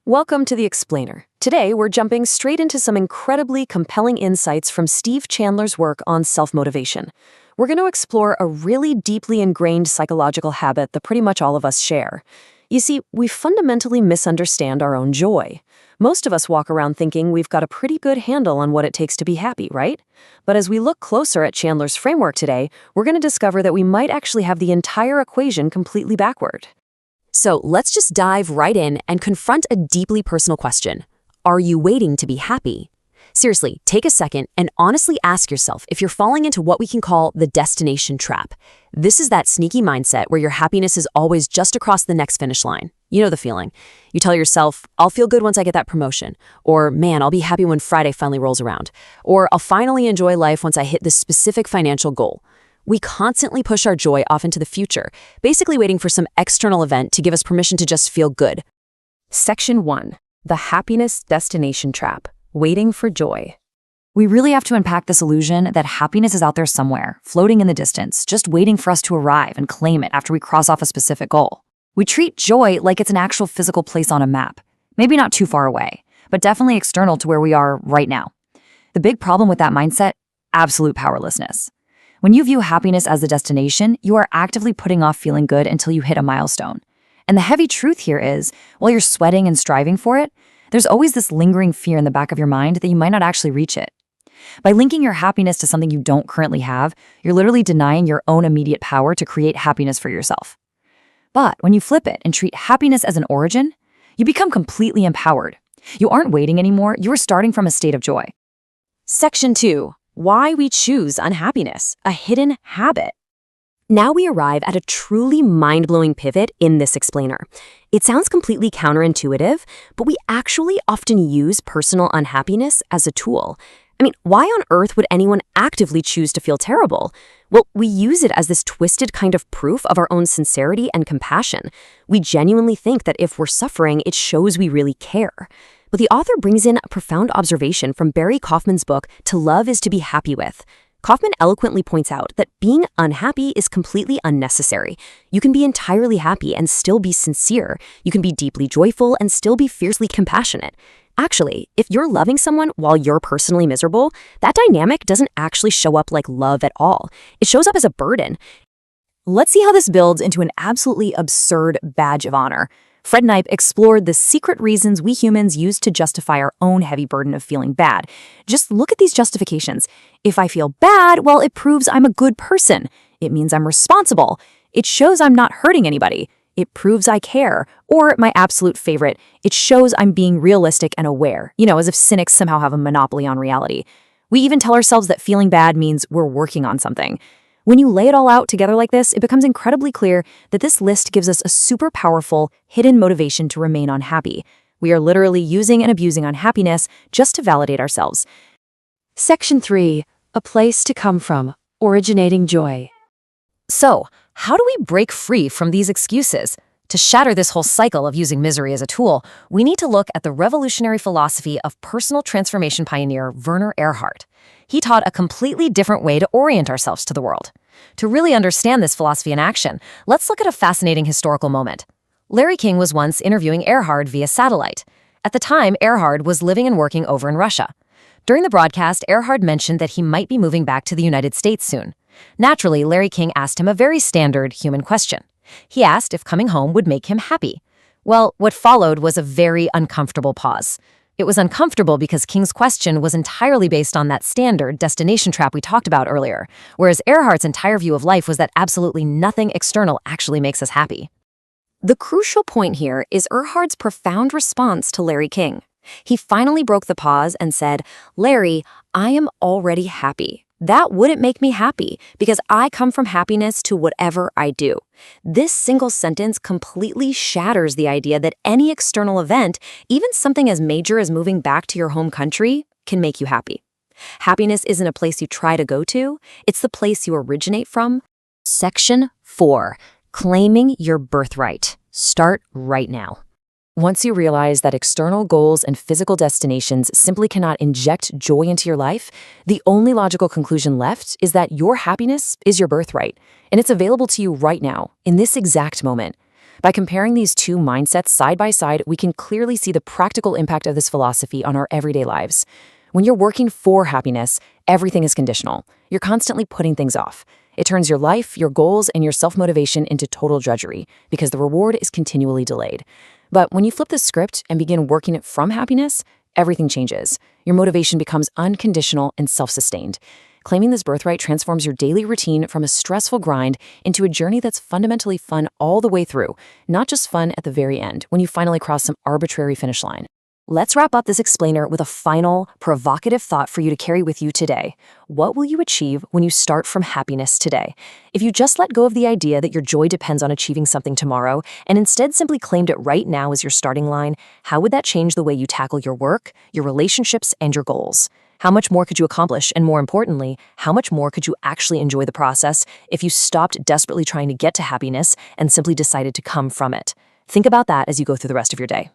Welcome to The Explainer. Today, we're jumping straight into some incredibly compelling insights from Steve Chandler's work on self-motivation. We're going to explore a really deeply ingrained psychological habit that pretty much all of us share. You see, we fundamentally misunderstand our own joy. Most of us walk around thinking we've got a pretty good handle on what it takes to be happy, right? But as we look closer at Chandler's framework today, we're going to discover that we might actually have the entire equation completely backward. So let's just dive right in and confront a deeply personal question. Are you waiting to be happy? Seriously, take a second and honestly ask yourself if you're falling into what we can call the destination trap. This is that sneaky mindset where your happiness is always just across the next finish line. You know the feeling. You tell yourself, I'll feel good once I get that promotion. Or, man, I'll be happy when Friday finally rolls around. Or, I'll finally enjoy life once I hit this specific financial goal. We constantly push our joy off into the future, basically waiting for some external event to give us permission to just feel good. Section 1. The Happiness Destination Trap. Waiting for joy. We really have to unpack this illusion that happiness is out there somewhere, floating in the distance, just waiting for us to arrive and claim it after we cross off a specific goal. We treat joy like it's an actual physical place on a map. Maybe not too far away, but definitely external to where we are right now. The big problem with that mindset? Absolute powerlessness. When you view happiness as the destination, you are actively putting off feeling good until you hit a milestone. And the heavy truth here is, while you're sweating and striving for it, there's always this lingering fear in the back of your mind that you might not actually reach it. By linking your happiness to something you don't currently have, you're literally denying your own immediate power to create happiness for yourself. But when you flip it and treat happiness as an origin, you become completely empowered. You aren't waiting anymore, you are starting from a state of joy. Section 2. Why we choose unhappiness, a hidden habit. Now we arrive at a truly mind-blowing pivot in this explainer. It sounds completely counterintuitive, but we actually often use personal unhappiness as a tool. I mean, why on earth would anyone actively choose to feel terrible? Well, we use it as this twisted kind of proof of our own sincerity and compassion. We genuinely think that if we're suffering, it shows we really care. But the author brings in a profound observation from Barry Kaufman's book, To Love is to Be Happy With. Kaufman eloquently points out that being unhappy is completely unnecessary. You can be entirely happy and still be sincere. You can be deeply joyful and still be fiercely compassionate. Actually, if you're loving someone while you're personally miserable, that dynamic doesn't actually show up like love at all. It shows up as a burden. Let's see how this builds into an absolutely absurd badge of honor. Fred Knipe explored the secret reasons we humans use to justify our own heavy burden of feeling bad. Just look at these justifications. If I feel bad, well, it proves I'm a good person. It means I'm responsible. It shows I'm not hurting anybody. It proves I care. Or, my absolute favorite, it shows I'm being realistic and aware. As if cynics somehow have a monopoly on reality. We even tell ourselves that feeling bad means we're working on something. When you lay it all out together like this, it becomes incredibly clear that this list gives us a super powerful, hidden motivation to remain unhappy. We are literally using and abusing unhappiness just to validate ourselves. Section 3. A place to come from. Originating joy. So, how do we break free from these excuses? To shatter this whole cycle of using misery as a tool, we need to look at the revolutionary philosophy of personal transformation pioneer Werner Erhard. He taught a completely different way to orient ourselves to the world. To really understand this philosophy in action, let's look at a fascinating historical moment. Larry King was once interviewing Erhard via satellite. At the time, Erhard was living and working over in Russia. During the broadcast, Erhard mentioned that he might be moving back to the United States soon. Naturally, Larry King asked him a very standard human question. He asked if coming home would make him happy. Well, what followed was a very uncomfortable pause. It was uncomfortable because King's question was entirely based on that standard destination trap we talked about earlier, whereas Erhard's entire view of life was that absolutely nothing external actually makes us happy. The crucial point here is Erhard's profound response to Larry King. He finally broke the pause and said, "Larry, I am already happy. That wouldn't make me happy because I come from happiness to whatever I do." This single sentence completely shatters the idea that any external event, even something as major as moving back to your home country, can make you happy. Happiness isn't a place you try to go to, it's the place you originate from. Section 4. Claiming your birthright. Start right now. Once you realize that external goals and physical destinations simply cannot inject joy into your life, the only logical conclusion left is that your happiness is your birthright, and it's available to you right now, in this exact moment. By comparing these two mindsets side by side, we can clearly see the practical impact of this philosophy on our everyday lives. When you're working for happiness, everything is conditional. You're constantly putting things off. It turns your life, your goals, and your self-motivation into total drudgery because the reward is continually delayed. But when you flip the script and begin working it from happiness, everything changes. Your motivation becomes unconditional and self-sustained. Claiming this birthright transforms your daily routine from a stressful grind into a journey that's fundamentally fun all the way through, not just fun at the very end when you finally cross some arbitrary finish line. Let's wrap up this explainer with a final, provocative thought for you to carry with you today. What will you achieve when you start from happiness today? If you just let go of the idea that your joy depends on achieving something tomorrow, and instead simply claimed it right now as your starting line, how would that change the way you tackle your work, your relationships, and your goals? How much more could you accomplish, and more importantly, how much more could you actually enjoy the process if you stopped desperately trying to get to happiness and simply decided to come from it? Think about that as you go through the rest of your day.